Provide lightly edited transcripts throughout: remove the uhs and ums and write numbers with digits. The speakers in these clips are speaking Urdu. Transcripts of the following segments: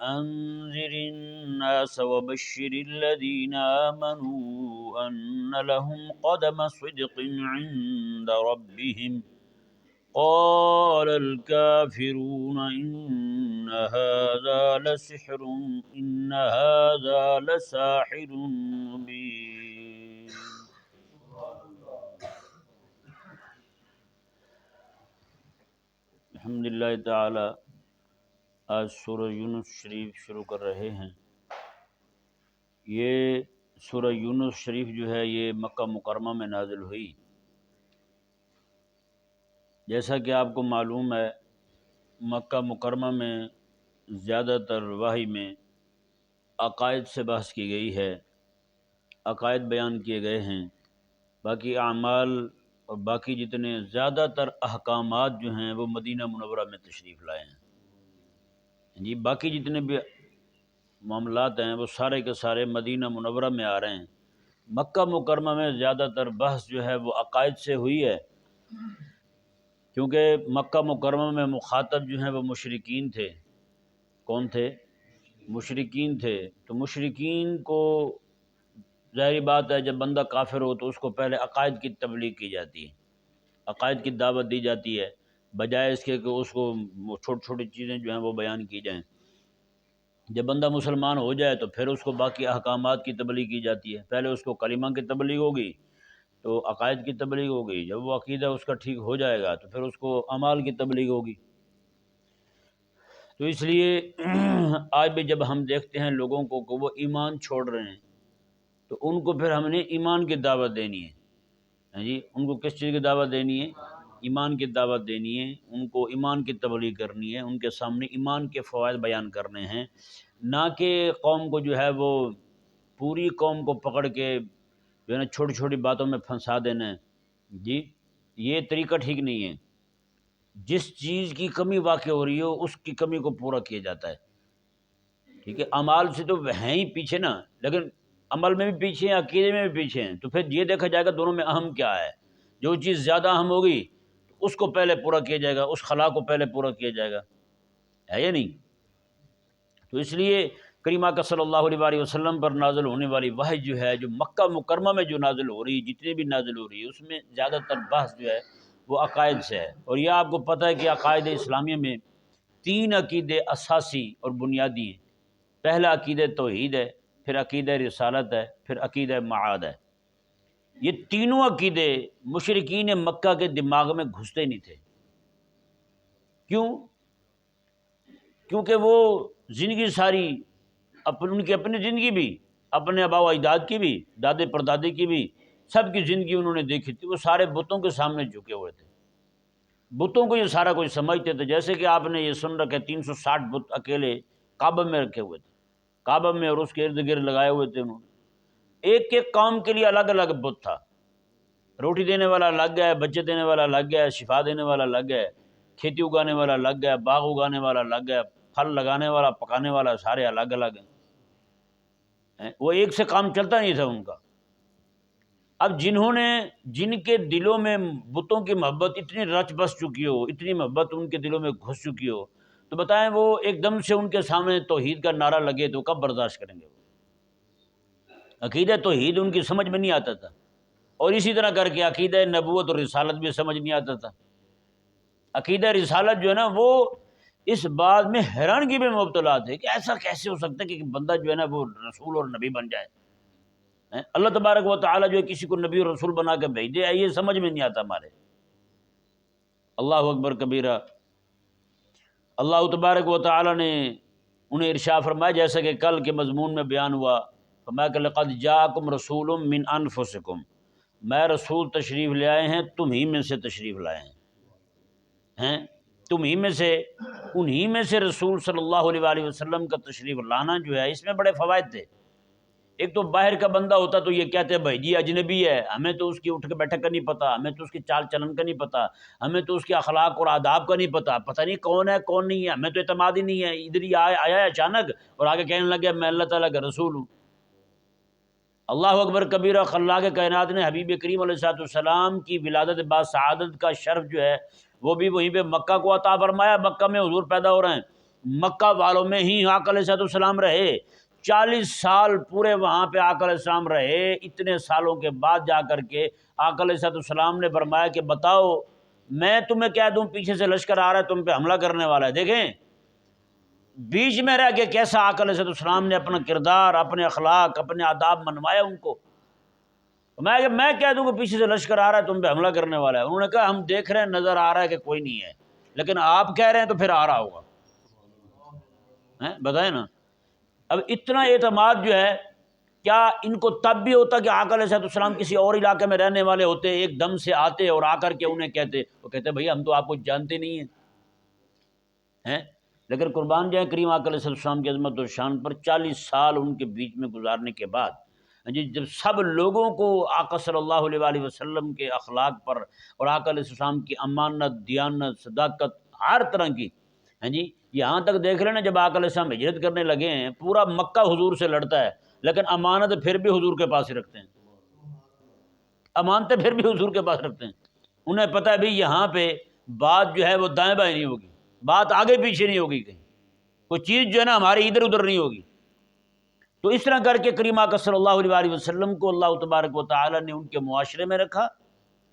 أنذر الناس وبشر الذين آمنوا أن لهم قدم صدق عند ربهم قال الكافرون إن هذا لساحر مبين۔ الحمدللہ تعالی آج سورہ یونس شریف شروع کر رہے ہیں۔ یہ سورہ یونس شریف جو ہے یہ مکہ مکرمہ میں نازل ہوئی۔ جیسا کہ آپ کو معلوم ہے مکہ مکرمہ میں زیادہ تر وحی میں عقائد سے بحث کی گئی ہے، عقائد بیان کیے گئے ہیں، باقی اعمال اور باقی جتنے زیادہ تر احکامات جو ہیں وہ مدینہ منورہ میں تشریف لائے ہیں۔ جی باقی جتنے بھی معاملات ہیں وہ سارے کے سارے مدینہ منورہ میں آ رہے ہیں۔ مکہ مکرمہ میں زیادہ تر بحث جو ہے وہ عقائد سے ہوئی ہے، کیونکہ مکہ مکرمہ میں مخاطب جو ہیں وہ مشرکین تھے۔ کون تھے؟ مشرکین تھے۔ تو مشرکین کو ظاہری بات ہے جب بندہ کافر ہو تو اس کو پہلے عقائد کی تبلیغ کی جاتی ہے، عقائد کی دعوت دی جاتی ہے، بجائے اس کے کہ اس کو چھوٹی چھوٹی چیزیں جو ہیں وہ بیان کی جائیں۔ جب بندہ مسلمان ہو جائے تو پھر اس کو باقی احکامات کی تبلیغ کی جاتی ہے۔ پہلے اس کو کلمہ کی تبلیغ ہوگی تو عقائد کی تبلیغ ہوگی، جب وہ عقیدہ اس کا ٹھیک ہو جائے گا تو پھر اس کو اعمال کی تبلیغ ہوگی۔ تو اس لیے آج بھی جب ہم دیکھتے ہیں لوگوں کو کہ وہ ایمان چھوڑ رہے ہیں تو ان کو پھر ہم نے ایمان کی دعوت دینی ہے۔ جی ان کو کس چیز کی دعوت دینی ہے؟ ایمان کی دعوت دینی ہے، ان کو ایمان کی تبلیغ کرنی ہے، ان کے سامنے ایمان کے فوائد بیان کرنے ہیں، نہ کہ قوم کو جو ہے وہ پوری قوم کو پکڑ کے جو ہے نا چھوٹی چھوٹی باتوں میں پھنسا دینا ہے۔ جی یہ طریقہ ٹھیک نہیں ہے۔ جس چیز کی کمی واقع ہو رہی ہو اس کی کمی کو پورا کیا جاتا ہے، ٹھیک ہے۔ اعمال سے تو ہیں ہی پیچھے نا، لیکن عمل میں بھی پیچھے ہیں، عقیدے میں بھی پیچھے ہیں، تو پھر یہ دیکھا جائے گا دونوں میں اہم کیا ہے۔ جو چیز زیادہ اہم ہوگی اس کو پہلے پورا کیا جائے گا، اس خلا کو پہلے پورا کیا جائے گا، ہے یا نہیں؟ تو اس لیے کریمہ کا صلی اللہ علیہ وآلہ وسلم پر نازل ہونے والی وحی جو ہے، جو مکہ مکرمہ میں جو نازل ہو رہی ہے، جتنی بھی نازل ہو رہی ہے، اس میں زیادہ تر بحث جو ہے وہ عقائد سے ہے۔ اور یہ آپ کو پتہ ہے کہ عقائد اسلامیہ میں 3 عقیدے اساسی اور بنیادی ہیں۔ پہلا عقیدہ توحید ہے، پھر عقیدہ رسالت ہے، پھر عقیدہ معاد ہے۔ یہ تینوں عقیدے مشرکین مکہ کے دماغ میں گھستے نہیں تھے۔ کیوں؟ کیونکہ وہ زندگی ساری ان کی اپنی زندگی بھی، اپنے آباء و اجداد کی بھی، دادے پردادے کی بھی، سب کی زندگی انہوں نے دیکھی تھی۔ وہ سارے بتوں کے سامنے جھکے ہوئے تھے، بتوں کو یہ سارا کچھ سمجھتے تھے۔ جیسے کہ آپ نے یہ سن رکھے 360 بت اکیلے کعبہ میں رکھے ہوئے تھے، کعبہ میں اور اس کے ارد گرد لگائے ہوئے تھے انہوں نے۔ ایک ایک کام کے لیے الگ الگ بت تھا۔ روٹی دینے والا الگ ہے، بچے دینے والا الگ ہے، شفا دینے والا الگ ہے، کھیتی اگانے والا الگ ہے، باغ اگانے والا الگ ہے، پھل لگانے والا، پکانے والا، سارے الگ الگ ہیں۔ وہ ایک سے کام چلتا نہیں تھا ان کا۔ اب جن کے دلوں میں بتوں کی محبت اتنی رچ بس چکی ہو، اتنی محبت ان کے دلوں میں گھس چکی ہو، تو بتائیں وہ ایک دم سے ان کے سامنے توحید کا نعرہ لگے تو کب برداشت کریں گے؟ وہ عقیدہ توحید ان کی سمجھ میں نہیں آتا تھا، اور اسی طرح کر کے عقیدہ نبوت اور رسالت بھی سمجھ نہیں آتا تھا۔ عقیدہ رسالت جو ہے نا وہ اس بات میں حیرانگی میں مبتلا تھے کہ ایسا کیسے ہو سکتا ہے کہ بندہ جو ہے نا وہ رسول اور نبی بن جائے۔ اللہ تبارک و تعالیٰ جو ہے کسی کو نبی اور رسول بنا کے بھیج دے، یہ سمجھ میں نہیں آتا ہمارے۔ اللہ اکبر کبیرہ۔ اللہ تبارک و تعالیٰ نے انہیں ارشاد فرمایا، جیسا کہ کل کے مضمون میں بیان ہوا، فرمایا کہ لقد جاءکم رسول من انفسکم، میں رسول تشریف لے آئے ہیں، تم ہی میں سے تشریف لائے ہیں، تم ہی میں سے، انہی میں سے رسول صلی اللہ علیہ وآلہ وسلم کا تشریف لانا جو ہے اس میں بڑے فوائد تھے۔ ایک تو باہر کا بندہ ہوتا تو یہ کہتے ہیں بھائی جی اجنبی ہے، ہمیں تو اس کی اٹھ کے بیٹھک کا نہیں پتہ، ہمیں تو اس کی چال چلن کا نہیں پتہ، ہمیں تو اس کے اخلاق اور آداب کا نہیں پتہ، پتہ نہیں کون ہے کون نہیں ہے، ہمیں تو اعتماد ہی نہیں ہے، ادھر ہی آیا ہے اچانک اور آگے کہنے لگے میں اللہ تعالیٰ کا رسول ہوں۔ اللہ اکبر کبیرہ۔ خلاق کائنات نے حبیب کریم علیہ الصلوۃ والسلام کی ولادت بعد سعادت کا شرف جو ہے وہ بھی وہیں پہ مکہ کو عطا فرمایا۔ مکہ میں حضور پیدا ہو رہے ہیں، مکہ والوں میں ہی آقا علیہ السلام رہے، 40 سال پورے وہاں پہ آقا علیہ السلام رہے۔ اتنے سالوں کے بعد جا کر کے آقا علیہ السلام نے فرمایا کہ بتاؤ میں تمہیں کہہ دوں پیچھے سے لشکر آ رہا ہے تم پہ حملہ کرنے والا ہے۔ دیکھیں بیچ میں رہ کے کیسا آقا علیہ السلام نے اپنا کردار، اپنے اخلاق، اپنے آداب منوایا ان کو۔ میں کہہ دوں کہ پیچھے سے لشکر آ رہا ہے تم پہ حملہ کرنے والا ہے، انہوں نے کہا ہم دیکھ رہے ہیں نظر آ رہا ہے کہ کوئی نہیں ہے، لیکن آپ کہہ رہے ہیں تو پھر آ رہا ہوگا، بتائیں نا۔ اب اتنا اعتماد جو ہے، کیا ان کو تب بھی ہوتا کہ آقا علیہ السلام کسی اور علاقے میں رہنے والے ہوتے، ایک دم سے آتے اور آ کر کے انہیں کہتے، وہ کہتے بھئی ہم تو آپ کو جانتے نہیں ہیں، لیکن قربان جائیں کریم آقا علیہ السلام کی عظمت و شان پر 40 سال ان کے بیچ میں گزارنے کے بعد جب سب لوگوں کو آقا صلی اللہ علیہ وآلہ وسلم کے اخلاق پر اور آقا علیہ السلام کی امانت، دیانت، صداقت ہر طرح کی، یہاں تک دیکھ رہے ہیں جب آقا علیہ السلام ہجرت کرنے لگے ہیں پورا مکہ حضور سے لڑتا ہے، لیکن امانت پھر بھی حضور کے پاس ہی رکھتے ہیں، امانتیں پھر بھی حضور کے پاس رکھتے ہیں۔ انہیں پتہ ہے بھی یہاں پہ بات جو ہے وہ دائیں بائیں نہیں ہوگی، بات آگے پیچھے نہیں ہوگی، کہیں کوئی چیز جو ہے نا ہماری ادھر ادھر نہیں ہوگی۔ تو اس طرح کر کے کریم آقا صلی اللہ علیہ وآلہ وسلم کو اللہ تبارک و تعالی نے ان کے معاشرے میں رکھا۔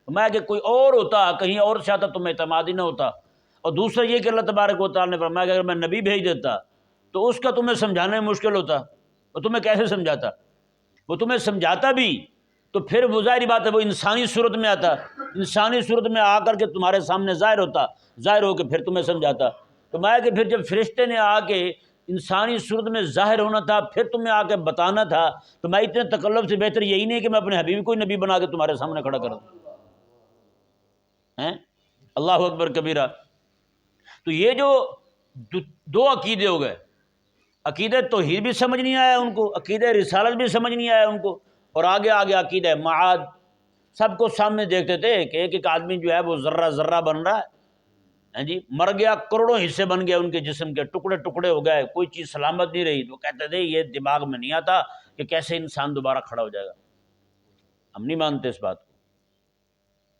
میں کہ کوئی اور ہوتا، کہیں اور سے آتا، تمہیں اعتماد ہی نہ ہوتا۔ اور دوسرا یہ کہ اللہ تبارک و تعالی نے فرمایا کہ اگر میں نبی بھیج دیتا تو اس کا تمہیں سمجھانے میں مشکل ہوتا، وہ تمہیں کیسے سمجھاتا؟ وہ تمہیں سمجھاتا بھی تو پھر وہ ظاہری بات ہے وہ انسانی صورت میں آتا، انسانی صورت میں آ کر کے تمہارے سامنے ظاہر ہوتا، ظاہر ہو کے پھر تمہیں سمجھاتا۔ تو میں کہ پھر جب فرشتے نے آ کے انسانی صورت میں ظاہر ہونا تھا، پھر تمہیں آ کے بتانا تھا، تو میں اتنے تکلف سے بہتر یہی نہیں کہ میں اپنے حبیب کو ہی نبی بنا کے تمہارے سامنے کھڑا کر دوں۔ اللہ اکبر کبیرہ۔ تو یہ جو دو عقیدے ہو گئے، عقیدہ توحید بھی سمجھ نہیں آیا ان کو، عقیدہ رسالت بھی سمجھ نہیں آیا ان کو، اور آگے آگے عقیدہ معاد سب کو سامنے دیکھتے تھے کہ ایک ایک آدمی جو ہے وہ ذرہ ذرہ بن رہا ہے، مر گیا، کروڑوں حصے بن گئے ان کے جسم کے، ٹکڑے ٹکڑے ہو گئے، کوئی چیز سلامت نہیں رہی۔ تو کہتے تھے یہ دماغ میں نہیں آتا کہ کیسے انسان دوبارہ کھڑا ہو جائے گا، ہم نہیں مانتے اس بات کو۔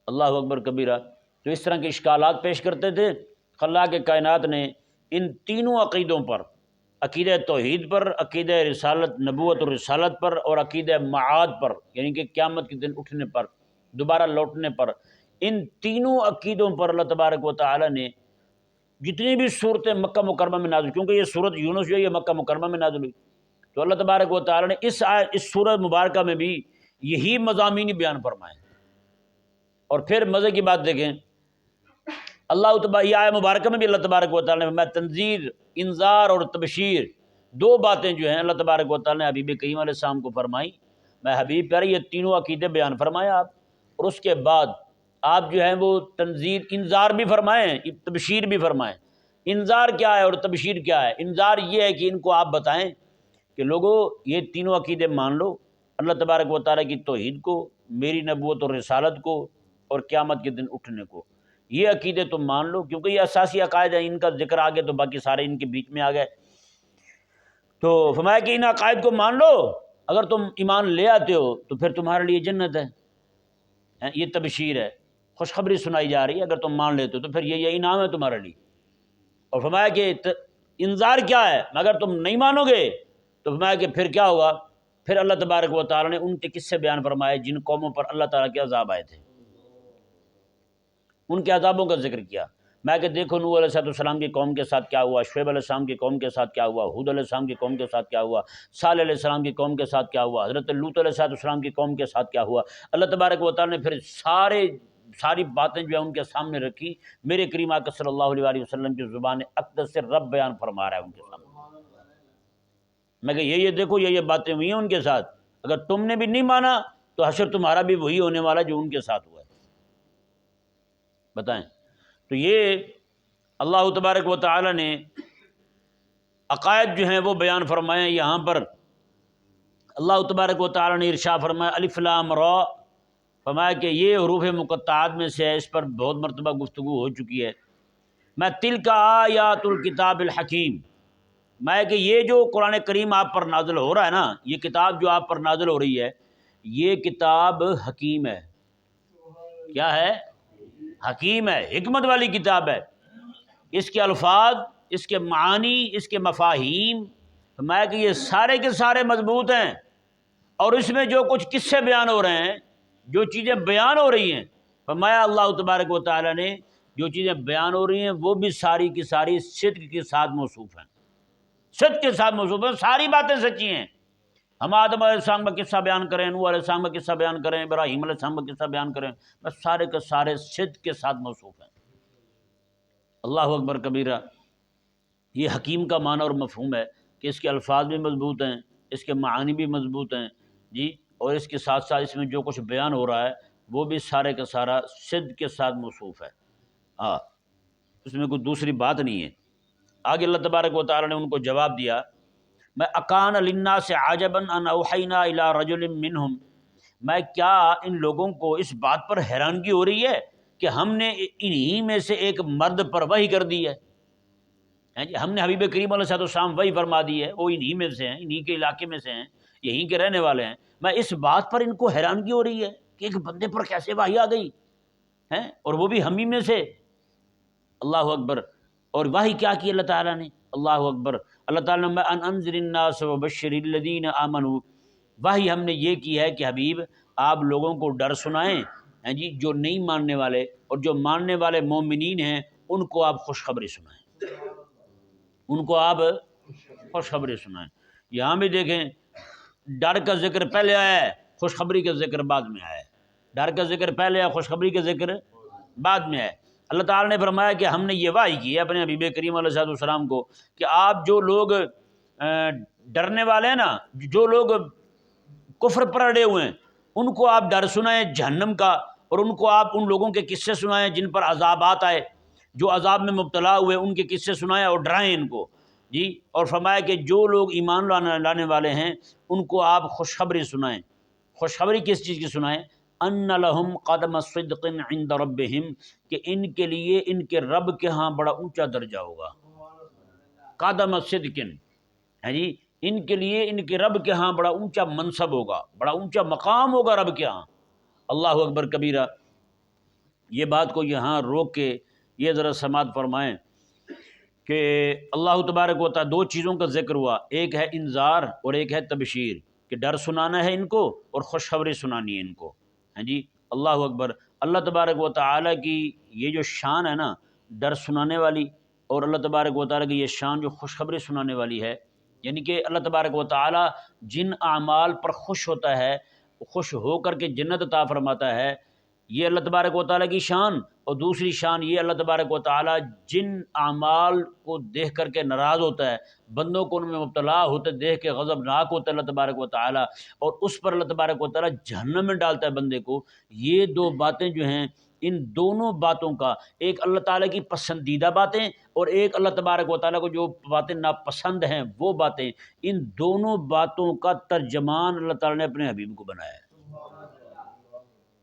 اللہ اکبر کبیرہ۔ تو اس طرح کے اشکالات پیش کرتے تھے۔ اللہ کے کائنات نے ان تینوں عقیدوں پر، عقیدہ توحید پر، عقیدہ رسالت، نبوت اور رسالت پر، اور عقیدہ معاد پر، یعنی کہ قیامت کے دن اٹھنے پر، دوبارہ لوٹنے پر، ان تینوں عقیدوں پر اللہ تبارک و تعالی نے جتنی بھی صورتیں مکہ مکرمہ میں نازل، کیونکہ یہ صورت یونس جو ہے یہ مکہ مکرمہ میں نازل ہوئی، تو اللہ تبارک و تعالی نے اس سورۃ مبارکہ میں بھی یہی مضامین بیان فرمائے۔ اور پھر مزے کی بات دیکھیں، اللہ تبارک یہ آیہ مبارکہ میں بھی اللہ تبارک و تعالی نے فرمایا تنذیر، انذار اور تبشیر، دو باتیں جو ہیں اللہ تبارک و تعالی نے حبیب کریم علیہ السلام کو فرمائی۔ میں حبیب پیارے یہ تینوں عقیدے بیان فرمائے آپ، اور اس کے بعد آپ جو ہیں وہ تنذیر، انذار بھی فرمائیں، تبشیر بھی فرمائیں۔ انذار کیا ہے اور تبشیر کیا ہے؟ انذار یہ ہے کہ ان کو آپ بتائیں کہ لوگوں یہ تینوں عقیدے مان لو، اللہ تبارک و تعالیٰ کی توحید کو، میری نبوت اور رسالت کو، اور قیامت کے دن اٹھنے کو، یہ عقیدے تم مان لو، کیونکہ یہ اساسی عقائد ہیں، ان کا ذکر آگے تو باقی سارے ان کے بیچ میں آ گئے۔ تو فرمایا کہ ان عقائد کو مان لو، اگر تم ایمان لے آتے ہو تو پھر تمہارے لیے جنت ہے، یہ تبشیر ہے، خوشخبری سنائی جا رہی ہے، اگر تم مان لیتے ہو تو پھر یہ انعام ہے تمہارے لیے۔ اور فرمایا کہ انذار کیا ہے، اگر تم نہیں مانو گے تو فرمایا کہ پھر کیا ہوگا، پھر اللہ تبارک و تعالیٰ نے ان کے قصے بیان فرمائے جن قوموں پر اللہ تعالیٰ کے عذاب آئے تھے، ان کے عذابوں کا ذکر کیا۔ میں کہ دیکھو نوح علیہ السلام کی قوم کے ساتھ کیا ہوا، شعیب علیہ السلام کی قوم کے ساتھ کیا ہوا، ہود علیہ السلام کی قوم کے ساتھ کیا ہوا، صالح علیہ السلام کی قوم کے ساتھ کیا ہوا، حضرت لوط علیہ السلام کی قوم کے ساتھ کیا ہوا۔ اللہ تبارک و تعالیٰ نے پھر ساری باتیں جو ہیں ان کے سامنے رکھی، میرے کریم آقا صلی اللہ علیہ وآلہ وسلم کی زبان اقدس سے رب بیان فرما رہا ہے ان کے سامنے۔ میں کہ یہ دیکھو یہ باتیں ہوئی ہیں ان کے ساتھ، اگر تم نے بھی نہیں مانا تو حشر تمہارا بھی وہی ہونے والا جو ان کے ساتھ ہوا ہے، بتائیں۔ تو یہ اللہ تبارک و تعالی نے عقائد جو ہیں وہ بیان فرمائے۔ یہاں پر اللہ تبارک و تعالی نے ارشاد فرمایا الف لام را، فرمایا کہ یہ حروف مقطعات میں سے ہے، اس پر بہت مرتبہ گفتگو ہو چکی ہے۔ میں تلک آیات الکتاب الحکیم، میں کہ یہ جو قرآن کریم آپ پر نازل ہو رہا ہے نا، یہ کتاب جو آپ پر نازل ہو رہی ہے یہ کتاب حکیم ہے۔ کیا ہے؟ حکیم ہے، حکمت والی کتاب ہے۔ اس کے الفاظ اس کے معانی، اس کے مفاہیم، فرمایا کہ یہ سارے کے سارے مضبوط ہیں، اور اس میں جو کچھ قصے بیان ہو رہے ہیں، جو چیزیں بیان ہو رہی ہیں، فرمایا اللہ تبارک و تعالیٰ نے جو چیزیں بیان ہو رہی ہیں وہ بھی ساری کی ساری صدق کے ساتھ موصوف ہیں، صدق کے ساتھ موصوف ہیں، ساری باتیں سچی ہیں۔ ہم آدم علیہ السلام کا قصہ بیان کریں، نوح علیہ السلام کا قصہ بیان کریں، ابراہیم علیہ السلام کا قصہ بیان کریں، بس سارے کے سارے صدق کے ساتھ موصوف ہیں۔ اللہ اکبر کبیرہ۔ یہ حکیم کا معنی اور مفہوم ہے کہ اس کے الفاظ بھی مضبوط ہیں، اس کے معانی بھی مضبوط ہیں جی، اور اس کے ساتھ ساتھ اس میں جو کچھ بیان ہو رہا ہے وہ بھی سارے کا سارا صدق کے ساتھ موصوف ہے۔ ہاں، اس میں کوئی دوسری بات نہیں ہے۔ آگے اللہ تبارک و تعالیٰ نے ان کو جواب دیا، میں اکان للناس عجبا ان اوحینا الی رجل منہم، میں کیا ان لوگوں کو اس بات پر حیرانگی ہو رہی ہے کہ ہم نے انہی میں سے ایک مرد پر وحی کر دی ہے، ہم نے حبیب کریم علیہ السلام وحی فرما دی ہے، وہ انہی میں سے ہیں، انہی کے علاقے میں سے ہیں، یہیں کے رہنے والے ہیں، میں اس بات پر ان کو حیرانگی ہو رہی ہے کہ ایک بندے پر کیسے وحی آ گئی ہے، اور وہ بھی ہم ہی میں سے۔ اللہ اکبر۔ اور وحی کیا کی اللہ تعالیٰ نے؟ اللہ اکبر۔ اللہ تعالیٰ نے ان انذر الناس وبشر الذین آمنوا، وحی ہم نے یہ کی ہے کہ حبیب آپ لوگوں کو ڈر سنائیں ہیں جی، جو نہیں ماننے والے اور جو ماننے والے مومنین ہیں ان کو آپ خوشخبری سنائیں، ان کو آپ خوشخبری سنائیں۔ یہاں بھی دیکھیں ڈر کا ذکر پہلے آیا ہے، خوشخبری کا ذکر بعد میں آیا ہے، ڈر کا ذکر پہلے آیا، خوشخبری کا ذکر بعد میں آیا۔ اللہ تعالیٰ نے فرمایا کہ ہم نے یہ وحی کی ہے اپنے حبیب کریم علیہ السلام کو کہ آپ جو لوگ ڈرنے والے ہیں نا، جو لوگ کفر پر اڑے ہوئے ہیں، ان کو آپ ڈر سنائیں جہنم کا، اور ان کو آپ ان لوگوں کے قصے سنائیں جن پر عذابات آئے، جو عذاب میں مبتلا ہوئے ان کے قصے سنائیں اور ڈرائیں ان کو جی۔ اور فرمایا کہ جو لوگ ایمان لانے والے ہیں ان کو آپ خوشخبری سنائیں۔ خوشخبری کس چیز کی سنائیں؟ ان لہم قدم صدق عند ربہم، کہ ان کے لیے ان کے رب کے ہاں بڑا اونچا درجہ ہوگا، قدم صدق ہے جی، ان کے لیے ان کے رب کے ہاں بڑا اونچا منصب ہوگا، بڑا اونچا مقام ہوگا رب کے ہاں۔ اللہ اکبر کبیرہ۔ یہ بات کو یہاں روک کے یہ ذرا سماعت فرمائیں کہ اللہ تبارک و تعالیٰ دو چیزوں کا ذکر ہوا، ایک ہے انذار اور ایک ہے تبشیر، کہ ڈر سنانا ہے ان کو اور خوشخبری سنانی ہے ان کو، ہاں جی۔ اللہ اکبر۔ اللہ تبارک و تعالیٰ کی یہ جو شان ہے نا ڈر سنانے والی، اور اللہ تبارک و تعالیٰ کی یہ شان جو خوشخبری سنانے والی ہے، یعنی کہ اللہ تبارک و تعالیٰ جن اعمال پر خوش ہوتا ہے، خوش ہو کر کے جنت عطا فرماتا ہے، یہ اللہ تبارک و تعالیٰ کی شان۔ اور دوسری شان یہ اللہ تبارک و تعالیٰ جن اعمال کو دیکھ کر کے ناراض ہوتا ہے، بندوں کو ان میں مبتلا ہوتے دیکھ کے غضبناک ہوتا ہے اللہ تبارک و تعالیٰ، اور اس پر اللہ تبارک و تعالیٰ جہنم میں ڈالتا ہے بندے کو۔ یہ دو باتیں جو ہیں، ان دونوں باتوں کا، ایک اللہ تعالیٰ کی پسندیدہ باتیں اور ایک اللہ تبارک و تعالیٰ کو جو باتیں ناپسند ہیں وہ باتیں، ان دونوں باتوں کا ترجمان اللہ تعالیٰ نے اپنے حبیب کو بنایا ہے،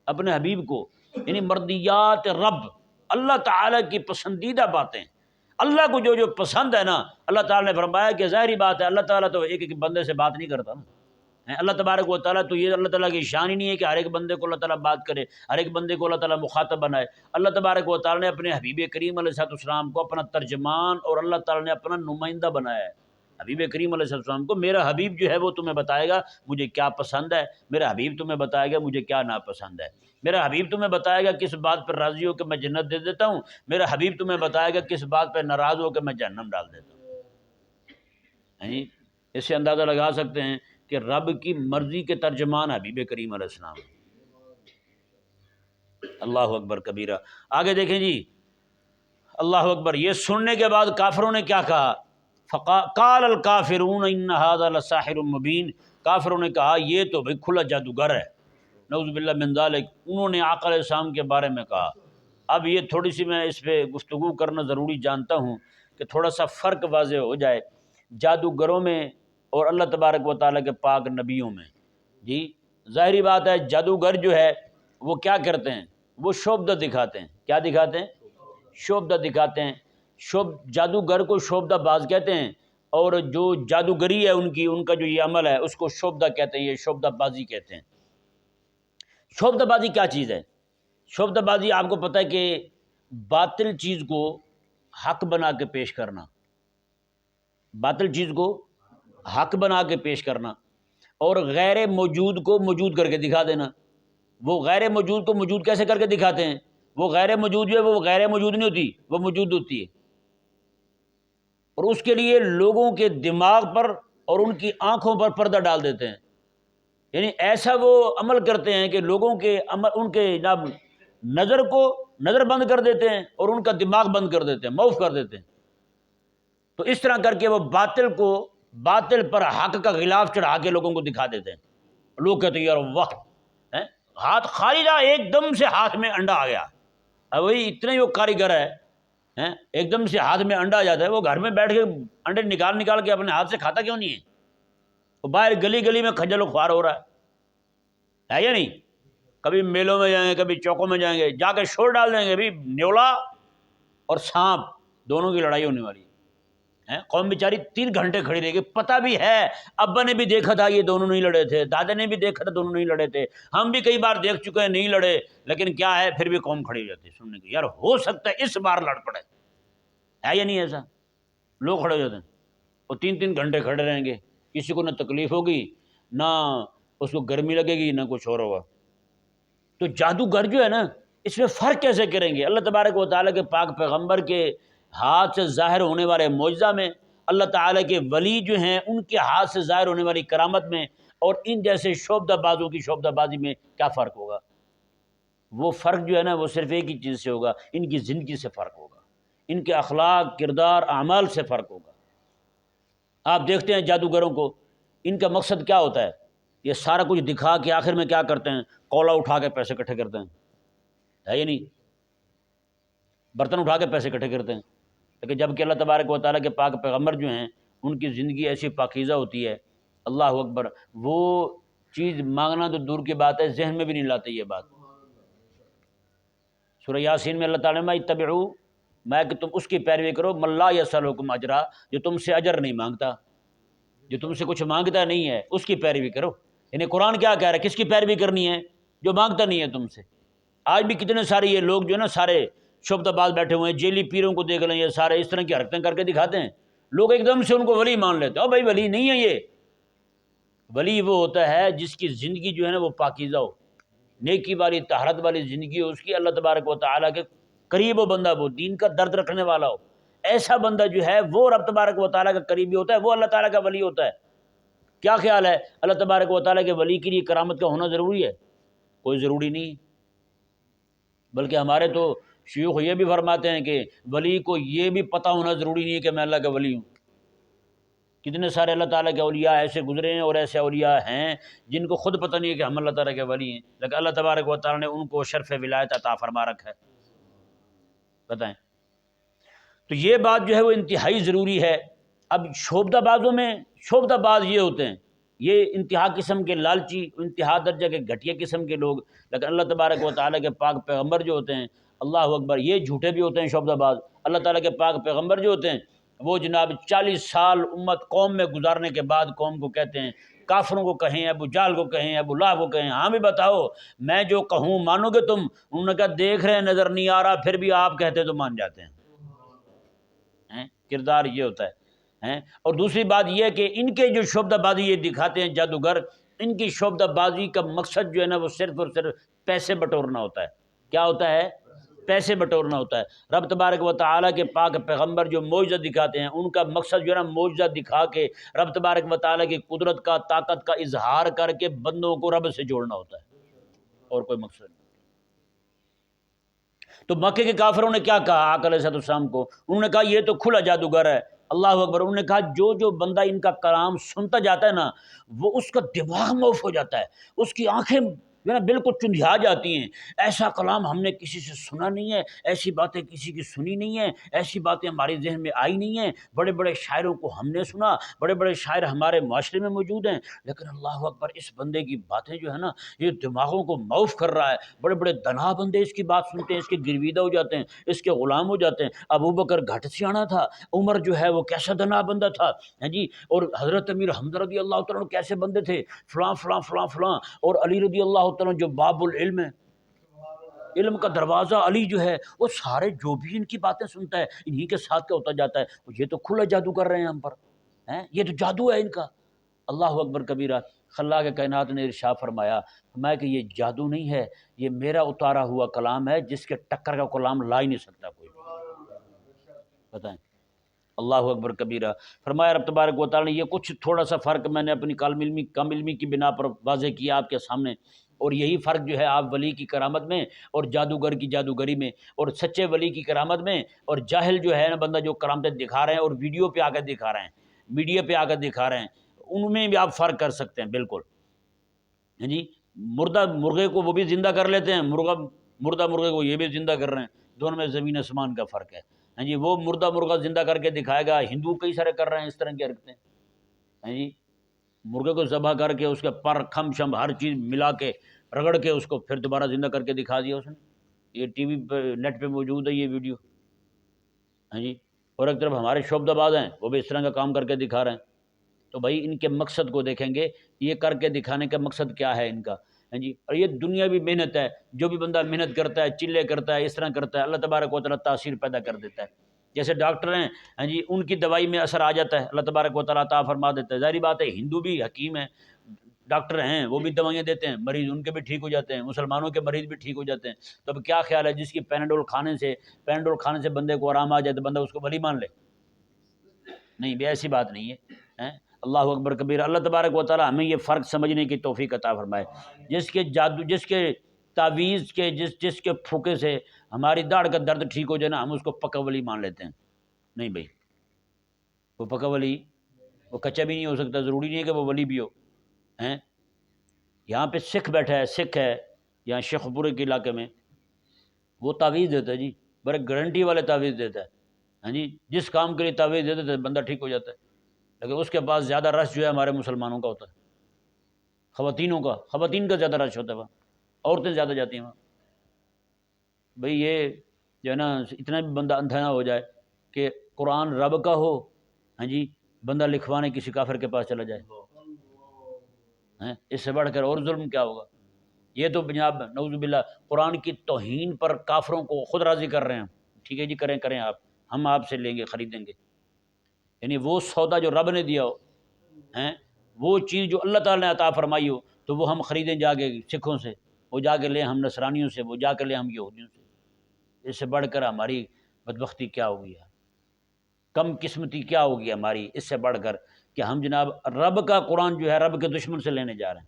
اپنے حبیب کو، یعنی مردیات رب، اللہ تعالیٰ کی پسندیدہ باتیں، اللہ کو جو جو پسند ہے نا، اللہ تعالیٰ نے فرمایا کہ ظاہری بات ہے اللہ تعالیٰ تو ایک ایک بندے سے بات نہیں کرتا نا، اللہ تبارک و تعالیٰ تو یہ اللہ تعالیٰ کی شان ہی نہیں ہے کہ ہر ایک بندے کو اللہ تعالیٰ بات کرے، ہر ایک بندے کو اللہ تعالیٰ مخاطب بنائے۔ اللہ تبارک و تعالیٰ نے اپنے حبیب کریم علیہ السلام کو اپنا ترجمان اور اللہ تعالیٰ نے اپنا نمائندہ بنایا ہے۔ حبیب کریم علیہ السلام کو، میرا حبیب جو ہے وہ تمہیں بتائے گا مجھے کیا پسند ہے، میرا حبیب تمہیں بتائے گا مجھے کیا ناپسند ہے، میرا حبیب تمہیں بتائے گا کس بات پر راضی ہو کہ میں جنت دے دیتا ہوں، میرا حبیب تمہیں بتائے گا کس بات پہ ناراض ہو کہ میں جہنم ڈال دیتا ہوں۔ اس سے اندازہ لگا سکتے ہیں کہ رب کی مرضی کے ترجمان حبیب کریم علیہ السلام۔ اللہ اکبر کبیرہ۔ آگے دیکھیں جی، اللہ اکبر۔ یہ سننے کے بعد کافروں نے کیا کہا؟ قال الکافرون ان ھذا لساحر مبین، کافروں نے کہا یہ تو بھئی کھلا جادوگر ہے، نعوذ باللہ من ذالک۔ انہوں نے آقا علیہ السلام کے بارے میں کہا۔ اب یہ تھوڑی سی میں اس پہ گفتگو کرنا ضروری جانتا ہوں کہ تھوڑا سا فرق واضح ہو جائے جادوگروں میں اور اللہ تبارک و تعالیٰ کے پاک نبیوں میں جی۔ ظاہری بات ہے جادوگر جو ہے وہ کیا کرتے ہیں؟ وہ شوبدہ دکھاتے ہیں۔ کیا دکھاتے ہیں؟ شوبدہ دکھاتے ہیں۔ جادوگر کو شوبدہ باز کہتے ہیں، اور جو جادوگری ہے ان کا جو یہ عمل ہے اس کو شوبدہ کہتے ہیں، یہ شوبدہ بازی کہتے ہیں۔ شوبدہ بازی کیا چیز ہے؟ شوبدہ بازی آپ کو پتہ ہے کہ باطل چیز کو حق بنا کے پیش کرنا، باطل چیز کو حق بنا کے پیش کرنا، اور غیر موجود کو موجود کر کے دکھا دینا۔ وہ غیر موجود کو موجود کیسے کر کے دکھاتے ہیں؟ وہ غیر موجود جو ہے وہ غیر موجود نہیں ہوتی، وہ موجود ہوتی ہے، اور اس کے لیے لوگوں کے دماغ پر اور ان کی آنکھوں پر پردہ ڈال دیتے ہیں، یعنی ایسا وہ عمل کرتے ہیں کہ لوگوں کے ان کے جناب نظر بند کر دیتے ہیں اور ان کا دماغ بند کر دیتے ہیں، معاف کر دیتے ہیں۔ تو اس طرح کر کے وہ باطل پر حق کا غلاف چڑھا کے لوگوں کو دکھا دیتے ہیں۔ لوگ کہتے ہیں یار واہ، ہاتھ خالی رہا، ایک دم سے ہاتھ میں انڈا آ گیا۔ اب وہی اتنا ہی وہ کاریگر ہے، ایک دم سے ہاتھ میں انڈا آ جاتا ہے، وہ گھر میں بیٹھ کے انڈے نکال کے اپنے ہاتھ سے کھاتا کیوں نہیں ہے؟ وہ باہر گلی میں کھجل و خوار ہو رہا ہے یا نہیں؟ کبھی میلوں میں جائیں گے، کبھی چوکوں میں جائیں گے، جا کے شور ڈال دیں گے، بھی نیولا اور سانپ دونوں کی لڑائی ہونے والی ہے۔ قوم بیچاری 3 گھنٹے کھڑی رہے گی، پتہ بھی ہے ابا نے بھی دیکھا تھا یہ دونوں نہیں لڑے تھے، دادا نے بھی دیکھا تھا دونوں نہیں لڑے تھے، ہم بھی کئی بار دیکھ چکے ہیں نہیں لڑے، لیکن کیا ہے پھر بھی قوم کھڑی ہو جاتی ہے سننے کی، یار ہو سکتا ہے اس بار لڑ پڑے، ہے یا نہیں ایسا؟ لوگ کھڑے ہو جاتے ہیں، وہ 3 گھنٹے کھڑے رہیں گے، کسی کو نہ تکلیف ہوگی، نہ اس کو گرمی لگے گی، نہ کچھ اور ہوگا۔ تو جادوگر جو ہے نا، اس میں فرق کیسے کریں گے؟ اللہ تبارک و تعالیٰ کے پاک پیغمبر کے ہاتھ سے ظاہر ہونے والے معجزہ میں، اللہ تعالیٰ کے ولی جو ہیں ان کے ہاتھ سے ظاہر ہونے والی کرامت میں، اور ان جیسے شعبدہ بازوں کی شعبدہ بازی میں کیا فرق ہوگا؟ وہ فرق جو ہے نا وہ صرف ایک ہی چیز سے ہوگا، ان کی زندگی سے فرق ہوگا، ان کے اخلاق، کردار، اعمال سے فرق ہوگا۔ آپ دیکھتے ہیں جادوگروں کو، ان کا مقصد کیا ہوتا ہے؟ یہ سارا کچھ دکھا کے آخر میں کیا کرتے ہیں؟ کولا اٹھا کے پیسے اکٹھے کرتے ہیں، ہے یا نہیں؟ برتن اٹھا کے پیسے اکٹھے کرتے ہیں۔ لیکن جب کہ اللہ تبارک و تعالیٰ کے پاک پیغمبر جو ہیں ان کی زندگی ایسی پاکیزہ ہوتی ہے، اللہ اکبر، وہ چیز مانگنا تو دور کی بات ہے، ذہن میں بھی نہیں لاتے یہ بات۔ سورہ یاسین میں اللہ تعالیٰ نے اتبعوا، میں کہ تم اس کی پیروی کرو، من لا یسألکم اجرا، جو تم سے اجر نہیں مانگتا، جو تم سے کچھ مانگتا نہیں ہے، اس کی پیروی کرو۔ یعنی قرآن کیا کہہ رہا ہے؟ کس کی پیروی کرنی ہے؟ جو مانگتا نہیں ہے تم سے۔ آج بھی کتنے سارے یہ لوگ جو ہے نا سارے شبدہ باز بیٹھے ہوئے ہیں، جیلی پیروں کو دیکھ لیں، یہ سارے اس طرح کی حرکتیں کر کے دکھاتے ہیں، لوگ ایک دم سے ان کو ولی مان لیتے ہیں۔ بھائی ولی نہیں ہے یہ، ولی وہ ہوتا ہے جس کی زندگی جو ہے نا وہ پاکیزہ ہو، نیکی والی، طہارت والی زندگی ہو اس کی، اللہ تبارک و تعالیٰ کے قریب ہو بندہ، وہ دین کا درد رکھنے والا ہو، ایسا بندہ جو ہے وہ رب تبارک و تعالیٰ کا قریبی ہوتا ہے، وہ اللہ تعالیٰ کا ولی ہوتا ہے۔ کیا خیال ہے؟ اللہ تبارک و تعالیٰ کے ولی کے لیے کرامت کا ہونا ضروری ہے؟ کوئی ضروری نہیں، بلکہ ہمارے تو شیوخ یہ بھی فرماتے ہیں کہ ولی کو یہ بھی پتہ ہونا ضروری نہیں ہے کہ میں اللہ کا ولی ہوں۔ کتنے سارے اللہ تعالیٰ کے اولیاء ایسے گزرے ہیں اور ایسے اولیاء ہیں جن کو خود پتہ نہیں ہے کہ ہم اللہ تعالیٰ کے ولی ہیں، لیکن اللہ تبارک و تعالیٰ نے ان کو شرف ولایت عطا فرما رکھا ہے۔ بتائیں، تو یہ بات جو ہے وہ انتہائی ضروری ہے۔ اب شعبدہ بازوں میں شعبدہ باز یہ ہوتے ہیں، یہ انتہا قسم کے لالچی، انتہا درجہ کے گھٹیا قسم کے لوگ، لیکن اللہ تبارک و تعالیٰ کے پاک پیغمبر جو ہوتے ہیں، اللہ اکبر، یہ جھوٹے بھی ہوتے ہیں شعبدہ باز۔ اللہ تعالیٰ کے پاک پیغمبر جو ہوتے ہیں وہ جناب 40 سال امت قوم میں گزارنے کے بعد قوم کو کہتے ہیں، کافروں کو کہیں، ابو جہل کو کہیں، ابو لہب کو کہیں، ہاں بھی بتاؤ میں جو کہوں مانو گے تم؟ انہوں نے کہا دیکھ رہے ہیں نظر نہیں آ رہا، پھر بھی آپ کہتے تو مان جاتے ہیں۔ کردار یہ ہوتا ہے۔ اور دوسری بات یہ ہے کہ ان کے جو شعبدہ بازی یہ دکھاتے ہیں جادوگر، ان کی شعبدہ بازی کا مقصد جو ہے نا وہ صرف اور صرف پیسے بٹورنا ہوتا ہے۔ کیا ہوتا ہے؟ پیسے بٹورنا ہوتا ہے۔ رب تبارک و تعالیٰ کے پاک پیغمبر جو معجزہ دکھاتے ہیں ان کا مقصد جو ہے نا معجزہ دکھا کے رب تبارک و تعالیٰ کی قدرت کا، طاقت کا اظہار کر کے بندوں کو رب سے جوڑنا ہوتا ہے، اور کوئی مقصد نہیں۔ تو مکے کے کافروں نے کیا کہا آقا علیہ السلام کو؟ انہوں نے کہا یہ تو کھلا جادوگر ہے۔ اللہ اکبر، انہوں نے کہا جو بندہ ان کا کلام سنتا جاتا ہے نا وہ اس کا دماغ معاف ہو جاتا ہے، اس کی آنکھیں جو ہے نا بالکل چندھیا جاتی ہیں۔ ایسا کلام ہم نے کسی سے سنا نہیں ہے، ایسی باتیں کسی کی سنی نہیں ہیں، ایسی باتیں ہمارے ذہن میں آئی نہیں ہیں۔ بڑے بڑے شاعروں کو ہم نے سنا، بڑے بڑے شاعر ہمارے معاشرے میں موجود ہیں، لیکن اللہ اکبر اس بندے کی باتیں جو ہے نا یہ دماغوں کو معاف کر رہا ہے۔ بڑے بڑے دنا بندے اس کی بات سنتے ہیں، اس کے گرویدہ ہو جاتے ہیں، اس کے غلام ہو جاتے ہیں۔ ابو بکر گھٹ سیاںا تھا، عمر جو ہے وہ کیسا دنا بندہ تھا، ہیں جی، اور حضرت امیر حمزہ رضی اللہ تعالیٰ کیسے بندے تھے، فلاں فلاں فلاں فلاں، اور علی رضی اللہ تعالیٰ جو باب العلم ہے، علم کا دروازہ علی جو ہے، وہ سارے جو بھی ان کی باتیں سنتا ہے انہی کے ساتھ کیا ہوتا جاتا ہے، یہ تو کھلا جادو کر رہے ہیں ہم پر۔ یہ تو جادو ہے ان کا۔ اللہ اکبر کبیرہ۔ خلاق کائنات نے ارشاد فرمایا کہ یہ جادو نہیں ہے، یہ میرا اتارا ہوا کلام ہے، جس کے ٹکر کا کلام لا ہی نہیں سکتا کوئی۔ بتائیں، اللہ اکبر کبیرہ۔ فرمایا رب تبارک و تعالیٰ نے یہ کچھ تھوڑا سا فرق میں نے اپنی کم علمی کی بنا پر واضح کیا آپ کے سامنے، اور یہی فرق جو ہے آپ ولی کی کرامت میں اور جادوگر کی جادوگری میں، اور سچے ولی کی کرامت میں اور جاہل جو ہے نا بندہ جو کرامتیں دکھا رہے ہیں اور ویڈیو پہ آ کر دکھا رہے ہیں، میڈیا پہ آ کر دکھا رہے ہیں، ان میں بھی آپ فرق کر سکتے ہیں بالکل۔ جی، مردہ مرغے کو وہ بھی زندہ کر لیتے ہیں، مردہ مرغے کو یہ بھی زندہ کر رہے ہیں، دونوں میں زمین آسمان کا فرق ہے۔ ہاں جی، وہ مردہ مرغہ زندہ کر کے دکھائے گا، ہندو کئی سارے کر رہے ہیں اس طرح کی حرکتیں۔ ہاں جی، مرغے کو ذبح کر کے اس کے پر کھم شم ہر چیز ملا کے رگڑ کے اس کو پھر دوبارہ زندہ کر کے دکھا دیا اس نے۔ یہ ٹی وی پہ نیٹ پہ موجود ہے یہ ویڈیو۔ ہاں جی، اور ایک طرف ہمارے شعبد آباد ہیں، وہ بھی اس طرح کا کام کر کے دکھا رہے ہیں۔ تو بھائی ان کے مقصد کو دیکھیں گے، یہ کر کے دکھانے کا مقصد کیا ہے ان کا؟ ہاں جی، اور یہ دنیاوی محنت ہے، جو بھی بندہ محنت کرتا ہے، چلے کرتا ہے، اس طرح کرتا ہے، اللہ تبارک و تعالیٰ تاثیر پیدا کر دیتا ہے۔ جیسے ڈاکٹر ہیں، ہاں جی، ان کی دوائی میں اثر آ جاتا ہے، اللہ تبارک و تعالیٰ عطا فرما دیتا ہے۔ ظاہری بات ہے ہندو بھی حکیم ہیں، ڈاکٹر ہیں، وہ بھی دوائیاں دیتے ہیں، مریض ان کے بھی ٹھیک ہو جاتے ہیں، مسلمانوں کے مریض بھی ٹھیک ہو جاتے ہیں۔ تو اب کیا خیال ہے جس کی پیناڈول کھانے سے بندے کو آرام آ جائے تو بندہ اس کو ولی مان لے؟ نہیں بھی، ایسی بات نہیں ہے۔ اللہ اکبر کبیر۔ اللہ تبارک و تعالیٰ ہمیں یہ فرق سمجھنے کی توفیق عطا فرمائے۔ جس کے جادو، جس کے تعویذ کے، جس کے پھوکے سے ہماری داڑھ کا درد ٹھیک ہو جائے نا، ہم اس کو پکا ولی مان لیتے ہیں۔ نہیں بھائی، وہ پکا ولی، وہ کچا بھی نہیں ہو سکتا، ضروری نہیں ہے کہ وہ ولی بھی ہو۔ یہاں پہ سکھ بیٹھا ہے، سکھ ہے یہاں شیخ پورے کے علاقے میں، وہ تعویذ دیتا ہے جی، بڑے گارنٹی والے تعویذ دیتا ہے۔ ہاں جی، جس کام کے لیے تعویذ دیتے تھے بندہ ٹھیک ہو جاتا ہے، لیکن اس کے پاس زیادہ رش جو ہے ہمارے مسلمانوں کا ہوتا ہے، خواتین کا زیادہ رش ہوتا ہے وہاں، عورتیں زیادہ جاتی ہیں وہاں۔ بھئی یہ جو ہے نا، اتنا بھی بندہ اندھا نہ ہو جائے کہ قرآن رب کا ہو، ہاں جی، بندہ لکھوانے کسی کافر کے پاس چلا جائے، اس سے بڑھ کر اور ظلم کیا ہوگا؟ یہ تو جناب نعوذ باللہ قرآن کی توہین پر کافروں کو خود راضی کر رہے ہیں۔ ٹھیک ہے جی، کریں آپ، ہم آپ سے لیں گے، خریدیں گے۔ یعنی وہ سودا جو رب نے دیا ہو، وہ چیز جو اللہ تعالیٰ نے عطا فرمائی ہو، تو وہ ہم خریدیں جا کے سکھوں سے، وہ جا کے لیں ہم نصرانیوں سے، وہ جا کے لیں ہم یہودیوں سے۔ اس سے بڑھ کر ہماری بدبختی کیا ہوگی، کم قسمتی کیا ہوگی ہماری، اس سے بڑھ کر کہ ہم جناب رب کا قرآن جو ہے رب کے دشمن سے لینے جا رہے ہیں۔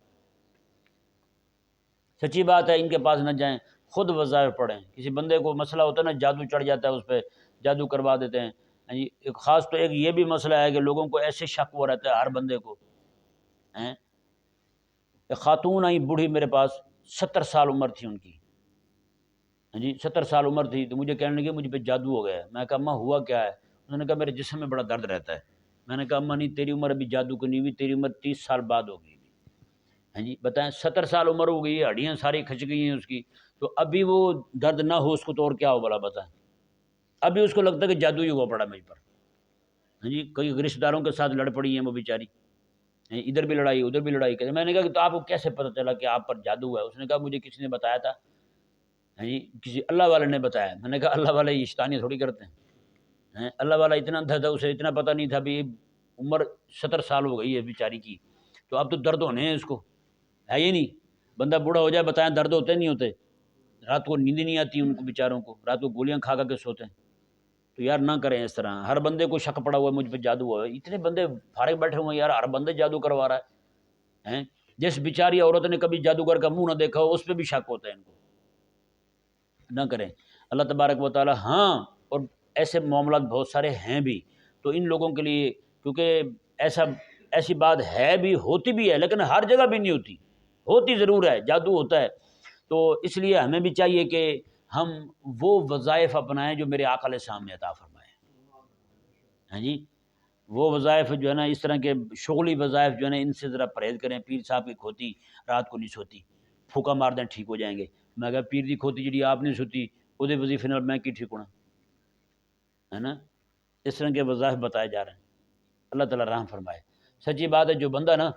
سچی بات ہے، ان کے پاس نہ جائیں، خود وظائف پڑھیں۔ کسی بندے کو مسئلہ ہوتا ہے نا، جادو چڑھ جاتا ہے اس پہ، جادو کروا دیتے ہیں جی۔ ایک خاص تو ایک یہ بھی مسئلہ ہے کہ لوگوں کو ایسے شک ہوا رہتا ہے ہر بندے کو۔ ایک خاتون آئی بوڑھی میرے پاس، 70 سال عمر تھی ان کی، ہاں جی 70 سال عمر تھی، تو مجھے کہنے لگے مجھ پہ جادو ہو گیا ہے۔ میں کہا اماں ہوا کیا ہے؟ انہوں نے کہا میرے جسم میں بڑا درد رہتا ہے۔ میں نے کہا اماں نہیں، تیری عمر ابھی جادو کی نہیں ہوئی، تیری عمر 30 سال بعد ہوگی۔ ہاں جی بتائیں، 70 سال عمر ہو گئی ہے، ہڈیاں ساری کھچ گئی ہیں اس کی، تو ابھی وہ درد نہ ہو اس کو تو اور کیا ہو بلا بتائیں؟ ابھی اس کو لگتا ہے کہ جادو ہی ہوا پڑا مجھ پر۔ ہاں جی، کئی رشتہ داروں کے ساتھ لڑ پڑی ہیں وہ بیچاری، ادھر بھی لڑائی ادھر بھی لڑائی۔ کہتے میں نے کہا کہ تو آپ کو کیسے پتہ چلا کہ آپ پر جادو ہوا ہے؟ اس نے کہا مجھے کسی نے بتایا تھا، ہاں جی کسی اللہ والے نے بتایا۔ میں نے کہا اللہ والے یہ شیطانیاں تھوڑی کرتے ہیں، اللہ والا اتنا اندھا تھا، اسے اتنا پتہ نہیں تھا بھی عمر 70 سال ہو گئی ہے بیچاری کی، تو اب تو درد ہونے ہیں اس کو، ہے یہ نہیں؟ بندہ بوڑھا ہو جائے بتائیں درد ہوتے نہیں ہوتے؟ رات کو نیند نہیں آتی ان کو بیچاروں کو، رات کو گولیاں کھا کے سوتے ہیں۔ تو یار نہ کریں اس طرح، ہر بندے کو شک پڑا ہوا ہے مجھ پہ جادو ہوا ہے۔ اتنے بندے فارغ بیٹھے ہوئے ہیں یار، ہر بندے جادو کروا رہا ہے۔ جس بیچاری عورت نے کبھی جادوگر کا منہ نہ دیکھا ہو اس پہ بھی شک ہوتا ہے ان کو۔ نہ کریں، اللہ تبارک و تعالی۔ ہاں، اور ایسے معاملات بہت سارے ہیں بھی، تو ان لوگوں کے لیے، کیونکہ ایسی بات ہے بھی، ہوتی بھی ہے، لیکن ہر جگہ بھی نہیں ہوتی، ہوتی ضرور ہے، جادو ہوتا ہے۔ تو اس لیے ہمیں بھی چاہیے کہ ہم وہ وظائف اپنائیں جو میرے آقا علیہ السلام نے عطا فرمائے، ہاں جی وہ وظائف جو ہے نا، اس طرح کے شغلی وظائف جو ہے نا، ان سے ذرا پرہیز کریں۔ پیر صاحب کی کھوتی رات کو نہیں سوتی، پھوکا مار دیں ٹھیک ہو جائیں گے۔ میں کہا پیر دی کھوتی جی آپ نہیں سوتی، وہ وظیفے نال میں کی ٹھیک ہونا ہے نا؟ اس طرح کے وظائف بتائے جا رہے ہیں، اللہ تعالیٰ رحم فرمائے۔ سچی بات ہے، جو بندہ نا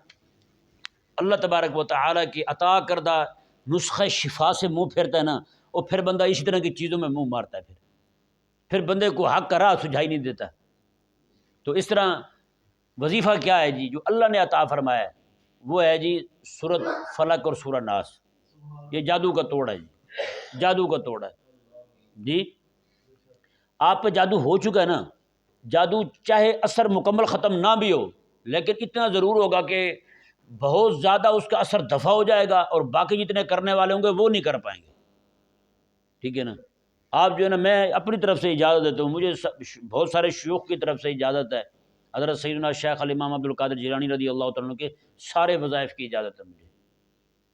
اللہ تبارک و تعالیٰ کی عطا کردہ نسخہ شفا سے منہ پھیرتا ہے نا، اور پھر بندہ اسی طرح کی چیزوں میں منہ مارتا ہے، پھر بندے کو حق کا راہ سجھائی نہیں دیتا۔ تو اس طرح وظیفہ کیا ہے جی جو اللہ نے عطا فرمایا ہے؟ وہ ہے جی سورۃ فلق اور سورہ ناس۔ یہ جادو کا توڑ ہے جی، جادو کا توڑ ہے جی۔ آپ پہ جادو ہو چکا ہے نا، جادو چاہے اثر مکمل ختم نہ بھی ہو لیکن اتنا ضرور ہوگا کہ بہت زیادہ اس کا اثر دفع ہو جائے گا، اور باقی جتنے کرنے والے ہوں گے وہ نہیں کر پائیں گے، ٹھیک ہے نا۔ آپ جو ہے نا، میں اپنی طرف سے اجازت دیتا ہوں، مجھے بہت سارے شیوخ کی طرف سے اجازت ہے، حضرت سیدنا شیخ الامام عبد القادر جیلانی رضی اللہ تعالیٰ عنہ کے سارے وظائف کی اجازت ہے مجھے،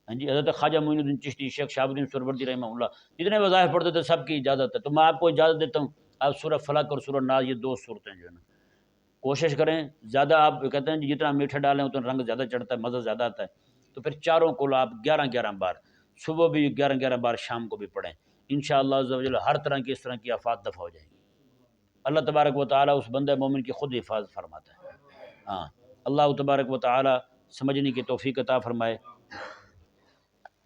ہاں جی۔ حضرت خواجہ معین الدین چشتی، شیخ شہاب الدین سہروردی رحمہ اللہ، جتنے وظائف پڑھتے تھے سب کی اجازت ہے، تو میں آپ کو اجازت دیتا ہوں آپ سورہ فلق اور سورہ ناس، یہ دو صورتیں جو ہے نا کوشش کریں زیادہ، آپ کہتے ہیں جتنا میٹھا ڈالیں اتنا رنگ زیادہ چڑھتا ہے، مزہ زیادہ آتا ہے، تو پھر چاروں کو آپ 11 بار، صبح بھی 11 بار، شام کو بھی پڑھیں، انشاءاللہ عز و جل ہر طرح کی اس طرح کی آفات دفع ہو جائیں گی۔ اللہ تبارک و تعالیٰ اس بندہ مومن کی خود حفاظت فرماتا ہے۔ ہاں، اللہ تبارک و تعالیٰ سمجھنے کی توفیق عطا فرمائے۔